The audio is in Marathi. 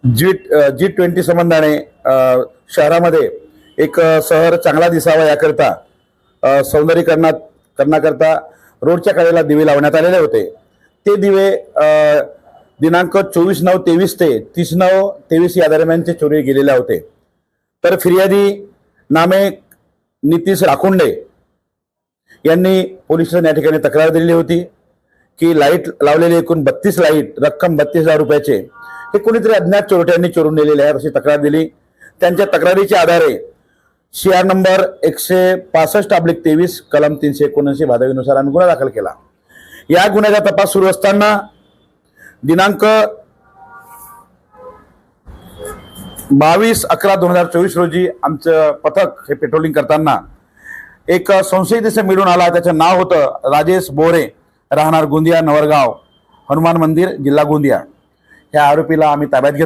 G20 संबंधाने शहरामध्ये एक शहर चांगला दिसावा याकरता करण्याकरता रोडच्या कडेला दिवे लावण्यात आलेले होते। ते दिवे दिनांक 24/9/23 ते 30/9/23 या दरम्यानचे चोरी गेलेले होते। तर फिर्यादी नामे नितीश राखुंडे यांनी पोलीस स्टेशन या ठिकाणी तक्रार दिली होती की लाईट लावलेले एकूण 32 लाईट रक्कम 32,000 रुपयाचे हे कोणीतरी अज्ञात चोरट्यांनी चोरून नेलेले आहे अशी तक्रार दिली। त्यांच्या तक्रारीच्या आधारे CR नंबर 165/23 कलम 379 भादवीनुसार आम्ही गुन्हा दाखल केला। या गुन्ह्याचा तपास सुरू असताना दिनांक 22/11/2024 रोजी आमचं पथक हे पेट्रोलिंग करताना एक संशयित दिसे मिळून आला। त्याचं नाव होतं राजेश बोरे, राहणार गोंदिया नवरगाव, हनुमान मंदिर, जिल्हा गोंदिया। ह्या आरोपीला आम्ही ताब्यात घेतलं।